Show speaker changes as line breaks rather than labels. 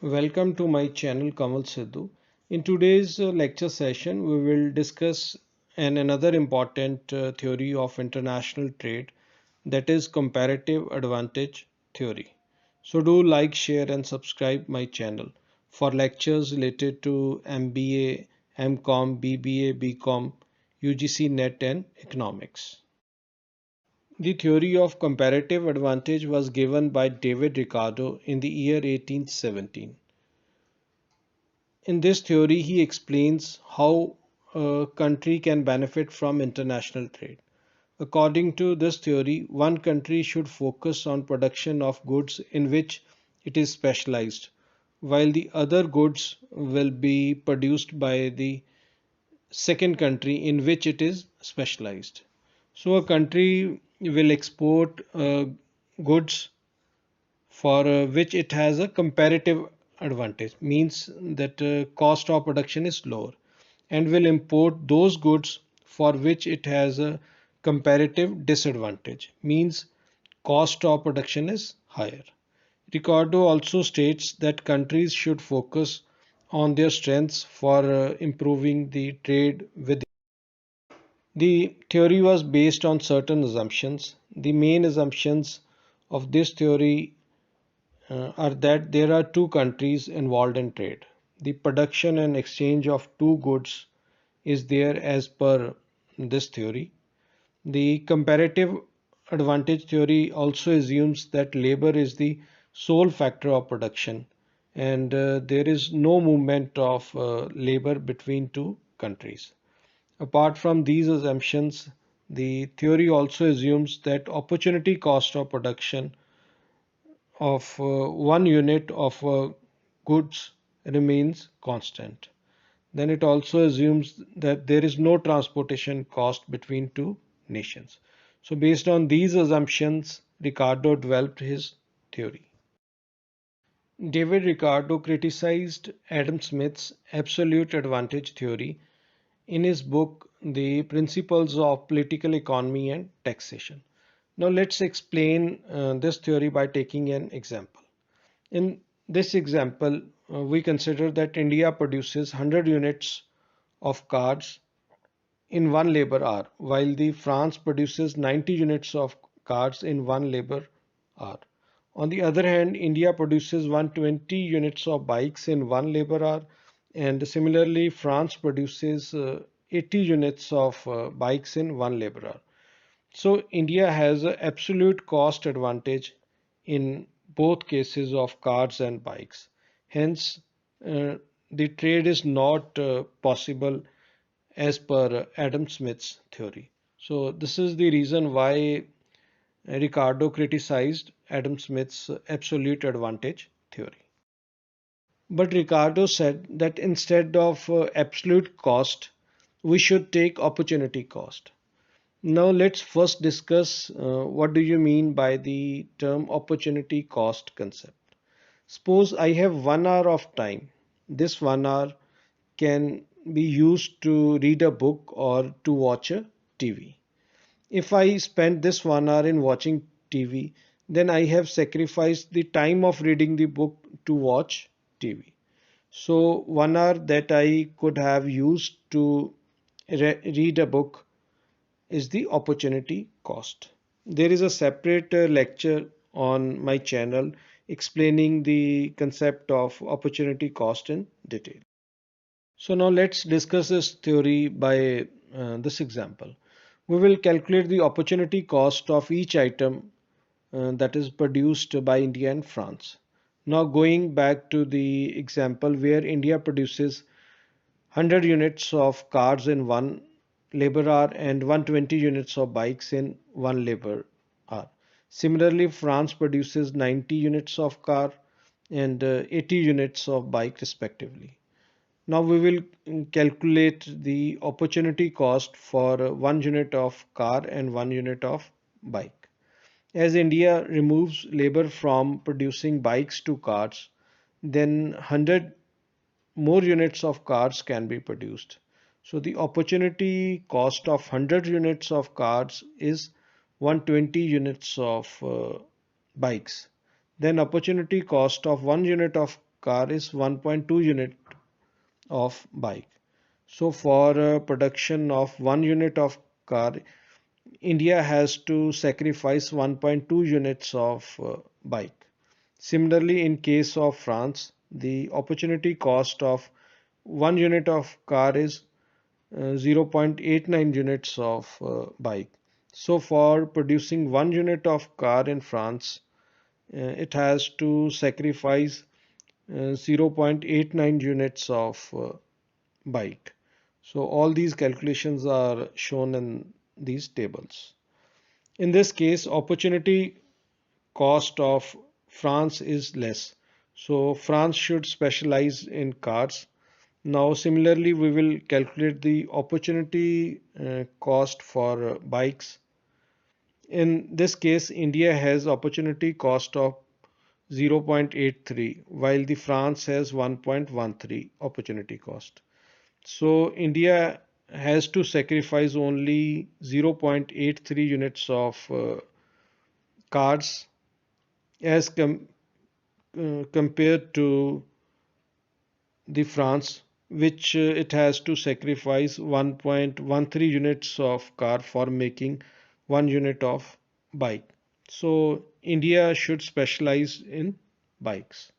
Welcome to my channel Kanwal Sidhu. In today's lecture session, we will discuss another important theory of international trade, that is comparative advantage theory. So do like, share and subscribe my channel for lectures related to MBA, MCOM, BBA, BCom, UGC NET and economics. The theory of comparative advantage was given by David Ricardo in the year 1817. In this theory, he explains how a country can benefit from international trade. According to this theory, one country should focus on production of goods in which it is specialized, while the other goods will be produced by the second country in which it is specialized. So, a country will export goods for which it has a comparative advantage, means that cost of production is lower, and will import those goods for which it has a comparative disadvantage, means cost of production is higher. Ricardo also states that countries should focus on their strengths for improving the trade with. The theory was based on certain assumptions. The main assumptions of this theory are that there are two countries involved in trade. The production and exchange of two goods is there as per this theory. The comparative advantage theory also assumes that labor is the sole factor of production, and there is no movement of labor between two countries. Apart from these assumptions, the theory also assumes that opportunity cost of production of one unit of goods remains constant. Then it also assumes that there is no transportation cost between two nations. So, based on these assumptions, Ricardo developed his theory. David Ricardo criticized Adam Smith's absolute advantage theory in his book, The Principles of Political Economy and Taxation. Now, let's explain this theory by taking an example. In this example, we consider that India produces 100 units of cars in one labor hour, while the France produces 90 units of cars in one labor hour. On the other hand, India produces 120 units of bikes in one labor hour, and similarly, France produces 80 units of bikes in one labor hour. So India has an absolute cost advantage in both cases of cars and bikes. Hence, uh, the trade is not possible as per Adam Smith's theory. So this is the reason why Ricardo criticized Adam Smith's absolute advantage theory. But Ricardo said that instead of absolute cost, we should take opportunity cost. Now let's first discuss what do you mean by the term opportunity cost concept. Suppose I have 1 hour of time. This 1 hour can be used to read a book or to watch a TV. If I spend this 1 hour in watching TV, then I have sacrificed the time of reading the book to watch TV. So 1 hour that I could have used to read a book is the opportunity cost. There is a separate lecture on my channel explaining the concept of opportunity cost in detail. So now let's discuss this theory by this example. We will calculate the opportunity cost of each item that is produced by India and France. Now going back to the example where India produces 100 units of cars in one labor hour and 120 units of bikes in one labor hour. Similarly, France produces 90 units of car and 80 units of bike respectively. Now we will calculate the opportunity cost for 1 unit of car and 1 unit of bike. As India removes labor from producing bikes to cars, then 100 more units of cars can be produced. So the opportunity cost of 100 units of cars is 120 units of bikes. Then opportunity cost of 1 unit of car is 1.2 unit of bike. So for production of 1 unit of car, India has to sacrifice 1.2 units of bike. Similarly, in case of France, the opportunity cost of 1 unit of car is 0.89 units of bike. So for producing 1 unit of car in France, it has to sacrifice 0.89 units of bike. So all these calculations are shown in these tables. In this case, opportunity cost of France is less. So France should specialize in cars. Now, similarly, we will calculate the opportunity cost for bikes. In this case, India has opportunity cost of 0.83, while the France has 1.13 opportunity cost. So India has to sacrifice only 0.83 units of cars as compared to the France, which it has to sacrifice 1.13 units of car for making 1 unit of bike. So India should specialize in bikes.